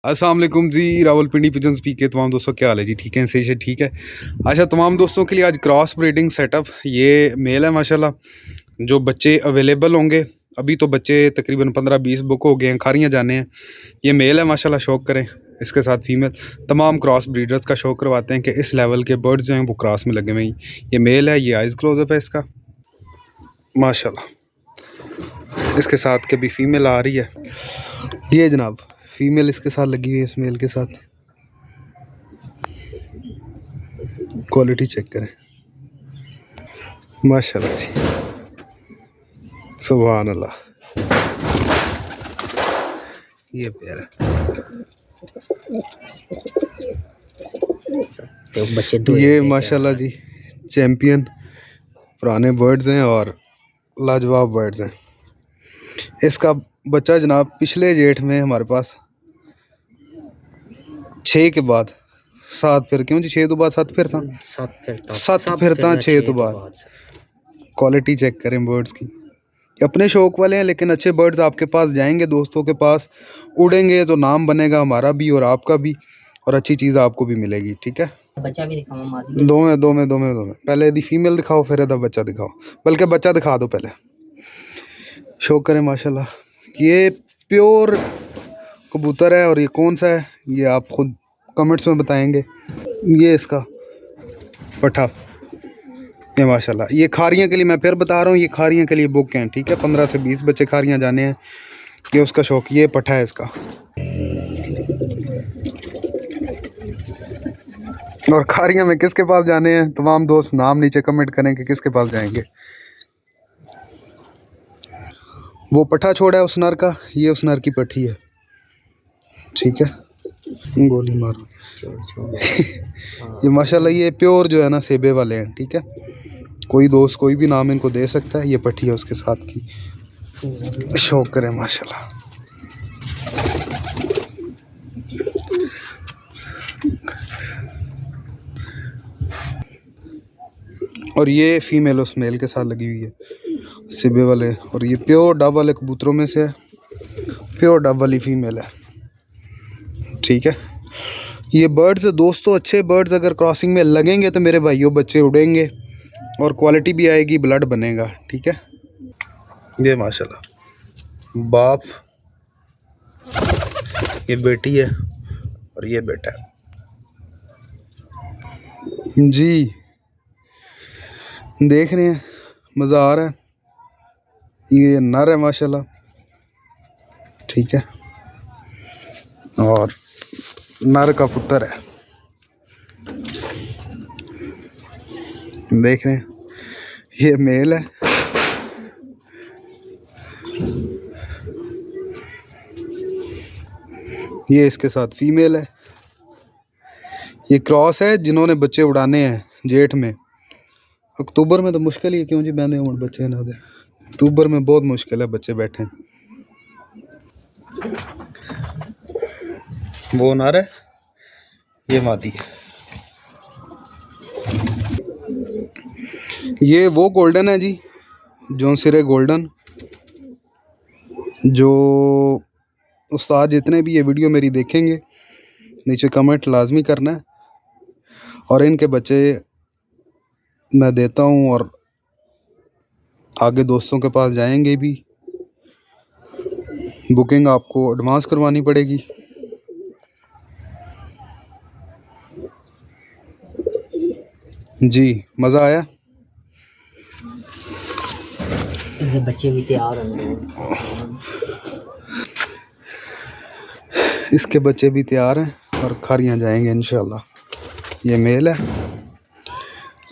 अस्सलाम वालेकुम जी। Rawalpindi pigeons P के तमाम दोस्तों क्या हाल है जी? ठीक है, सही से ठीक है। अच्छा, तमाम दोस्तों के लिए आज क्रॉस ब्रीडिंग सेटअप। ये मेल है माशाल्लाह। जो बच्चे अवेलेबल होंगे, अभी तो बच्चे तकरीबन 15-20 बुक हो गए हैं, खारियाँ जाने हैं। ये मेल है माशाल्लाह, शौक करें। इसके साथ फीमेल तमाम क्रॉस ब्रीडर्स का शौक करवाते हैं कि इस लेवल के बर्ड्स जो हैं वो क्रॉस में लगे हुए हैं। ये मेल है, ये आइज़ क्लोजअप है इसका माशाल्लाह। इसके साथ कभी फीमेल आ रही है, ये जनाब फीमेल इसके साथ लगी हुई है, इस मेल के साथ। क्वालिटी चेक करें माशाल्लाह जी, सुभान अल्लाह। ये प्यारा तो बच्चे दो ये माशाल्लाह जी चैंपियन पुराने बर्ड्स हैं और लाजवाब बर्ड्स हैं। इसका बच्चा जनाब पिछले जेठ में हमारे पास 6 के बाद 7 फिर, क्यों जी 6 तो बाद 7 फिर था, 7 फिरता 6 तो बाद। क्वालिटी चेक करें बर्ड्स की। अपने शौक वाले हैं, लेकिन अच्छे बर्ड्स आपके पास जाएंगे, दोस्तों के पास उड़ेंगे तो नाम बनेगा हमारा भी और आपका भी, और अच्छी चीज़ आपको भी मिलेगी। ठीक है, बच्चा भी दिखाऊं? दो में पहले यदि फीमेल दिखाओ, फिर यदा बच्चा दिखाओ, बल्कि बच्चा दिखा दो पहले। शौक करें माशाल्लाह। ये प्योर कबूतर है, और ये कौन सा है ये आप खुद कमेंट्स में बताएंगे। ये इसका पठा, ये माशाल्लाह। ये खारियाँ के लिए, मैं फिर बता रहा हूँ, ये खारियाँ के लिए बुक हैं। ठीक है, 15 से 20 बच्चे खारियाँ जाने हैं, ये उसका शौक। ये पठा है इसका। और खारियाँ में किसके पास जाने हैं, तमाम दोस्त नाम नीचे कमेंट करें कि किसके पास जाएंगे। वो पठा छोड़ा है उस नर का, ये उस नर की पठी है। ठीक है, गोली मारो। ये माशाल्लाह ये प्योर जो है ना सेबे वाले हैं। ठीक है, कोई दोस्त कोई भी नाम इनको दे सकता है। ये पठी है उसके साथ की। शौक करें माशाल्लाह। और ये फीमेल उस मेल के साथ लगी हुई है, सिबे वाले। और ये प्योर डब वाले कबूतरों में से है, प्योर डब वाली फीमेल है। ठीक है, ये बर्ड्स दोस्तों अच्छे बर्ड्स अगर क्रॉसिंग में लगेंगे तो मेरे भाइयों बच्चे उड़ेंगे और क्वालिटी भी आएगी, ब्लड बनेगा। ठीक है, ये माशाल्लाह बाप, ये बेटी है और ये बेटा है जी। देख रहे हैं, मज़ा आ रहा है। ये नर है माशाल्लाह। ठीक है, और नर का पुत्र है। देख रहे हैं, ये मेल है। ये इसके साथ फीमेल है। ये क्रॉस है, जिन्होंने बच्चे उड़ाने हैं जेठ में। अक्टूबर में तो मुश्किल ही है, क्यों जी बंदे उड़ बच्चे ना दे। अक्टूबर में बहुत मुश्किल है, बच्चे बैठे। वो नर है, ये मादी है। ये वो गोल्डन है जी, जो सिरे गोल्डन। जो उस्ताद जितने भी ये वीडियो मेरी देखेंगे, नीचे कमेंट लाजमी करना है। और इनके बच्चे मैं देता हूँ और आगे दोस्तों के पास जाएंगे भी। बुकिंग आपको एडवांस करवानी पड़ेगी। जी, मज़ा आया। इसके बच्चे भी तैयार होंगे। इसके बच्चे भी तैयार हैं और खारियाँ जाएंगे इंशाल्लाह। ये मेल है,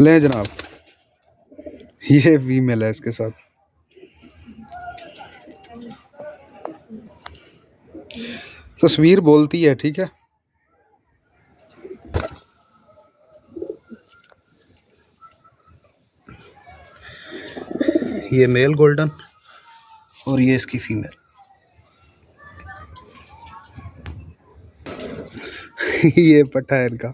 लें जनाब। ये फीमेल है इसके साथ। तस्वीर बोलती है। ठीक है, ये मेल गोल्डन और ये इसकी फीमेल। ये पट्टा है इनका।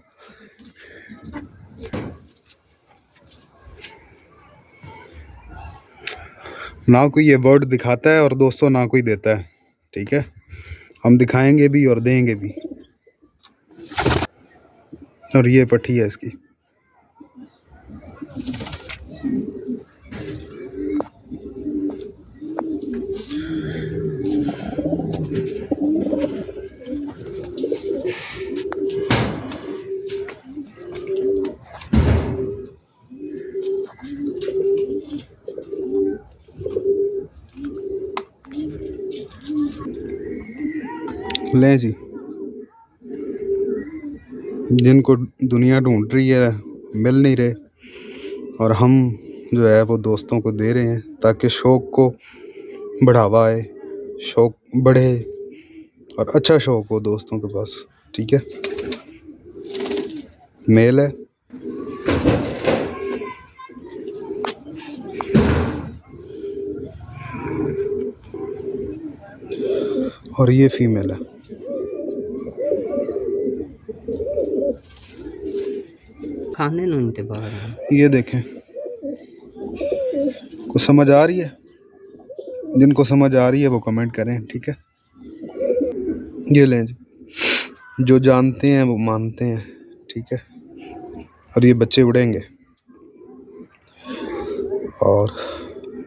ना कोई ये बर्ड दिखाता है और दोस्तों ना कोई देता है। ठीक है, हम दिखाएंगे भी और देंगे भी। और ये पट्टी है इसकी। लें जी, जिनको दुनिया ढूंढ रही है मिल नहीं रहे, और हम जो है वो दोस्तों को दे रहे हैं ताकि शौक़ को बढ़ावा आए, शौक़ बढ़े और अच्छा शौक़ हो दोस्तों के पास। ठीक है, मेल है। और ये फीमेल है। खाने नु इनते बाहर है। ये देखें, को समझ आ रही है? जिनको समझ आ रही है वो कमेंट करें। ठीक है, ये लें जी, जो जानते हैं वो मानते हैं। ठीक है, और ये बच्चे उड़ेंगे, और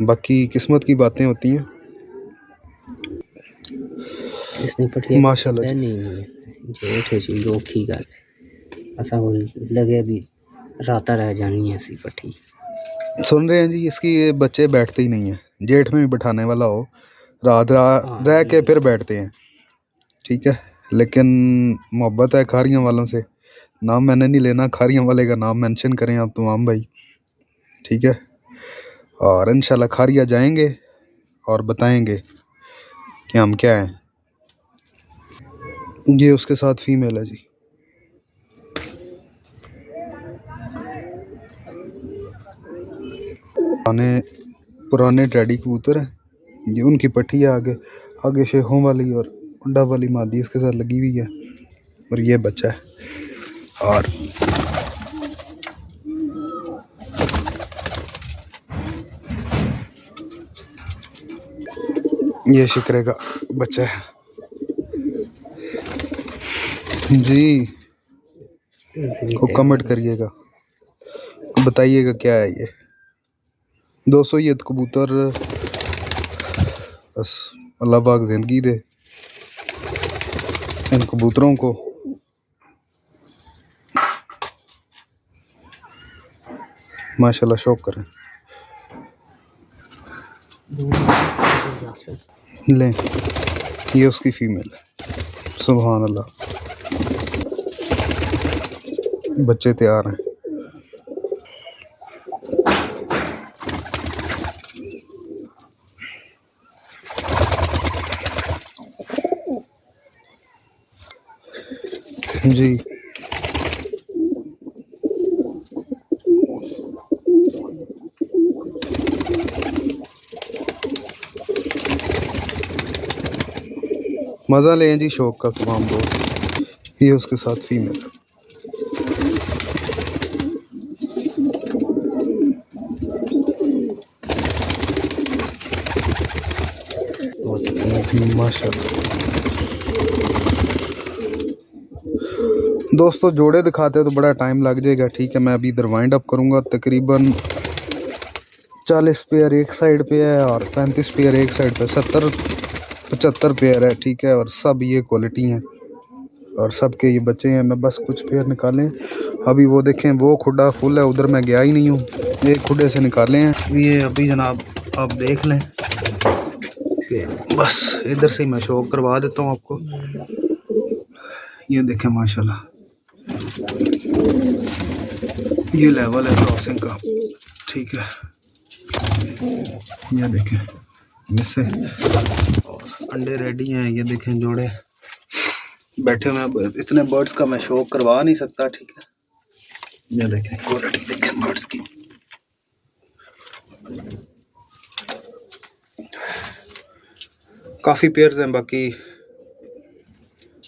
बाकी किस्मत की बातें होती हैं। इसने पटिया माशाल्लाह जी। नहीं जेठ है जी लोखी गल असा वो लगे भी राता रह जानी है ऐसी पट्टी। सुन रहे हैं जी, इसकी ये बच्चे बैठते ही नहीं है। जेठ में भी बैठाने वाला हो, रात रह के फिर बैठते हैं। ठीक है, लेकिन मोहब्बत है खारियां वालों से। नाम मैंने नहीं लेना, खारियां वाले का नाम मेंशन करें आप तमाम भाई। ठीक है, और इंशाल्लाह खारिया जाएंगे और बताएंगे कि हम क्या हैं। ये उसके साथ फीमेल है जी। पुराने टैडी कबूतर हैं, ये उनकी पट्टी है। आगे आगे शेखों वाली और अंडा वाली मादी इसके साथ लगी हुई है, और ये बच्चा है। और ये शिकरे का बच्चा है जी। को कमेंट करिएगा, बताइएगा क्या है ये। दोस्तों ये कबूतर बस अल्लाह पाक ज़िंदगी दे इन कबूतरों को। माशाल्लाह शौक करें। लें, ये उसकी फीमेल है। सुभान अल्लाह, बच्चे तैयार हैं। जी मज़ा लें जी शौक का तमाम दोस्त। ये उसके साथ फीमेल है। माशाल्लाह दोस्तों, जोड़े दिखाते तो बड़ा टाइम लग जाएगा। ठीक है, मैं अभी इधर वाइंड अप करूँगा। तकरीबन 40 पेयर एक साइड पे है और 35 पेयर एक साइड पे, 70-75 पेयर है। ठीक है, और सब ये क्वालिटी हैं और सब के ये बच्चे हैं। मैं बस कुछ पेयर निकाले अभी। वो देखें, वो खुड्डा फुल है, उधर मैं गया ही नहीं हूँ। एक खुड्डे से निकाले हैं ये अभी जनाब, आप देख लें कि बस इधर से ही मैं शो करवा देता हूँ आपको। ये देखें माशाल्लाह, ये लेवल है क्रॉसिंग का। ठीक है, ये देखें मिस है और अंडे रेडी हैं। ये देखें जोड़े बैठे हुए हैं। इतने बर्ड्स का मैं शो करवा नहीं सकता। ठीक है, ये देखें क्वालिटी देखें बर्ड्स की। काफ़ी पेयर्स हैं। बाकी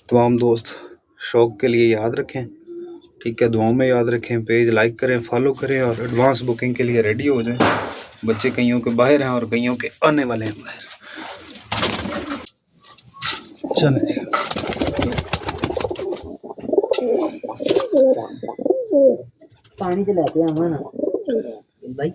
तमाम दोस्त शौक के लिए याद रखें। ठीक है, दुआओं में याद रखें। पेज लाइक करें, फॉलो करें और एडवांस बुकिंग के लिए रेडी हो जाएं। बच्चे कईयों के बाहर हैं और कईयों के आने वाले हैं बाहर। चलें जी। पानी च लैके आवा ना भाई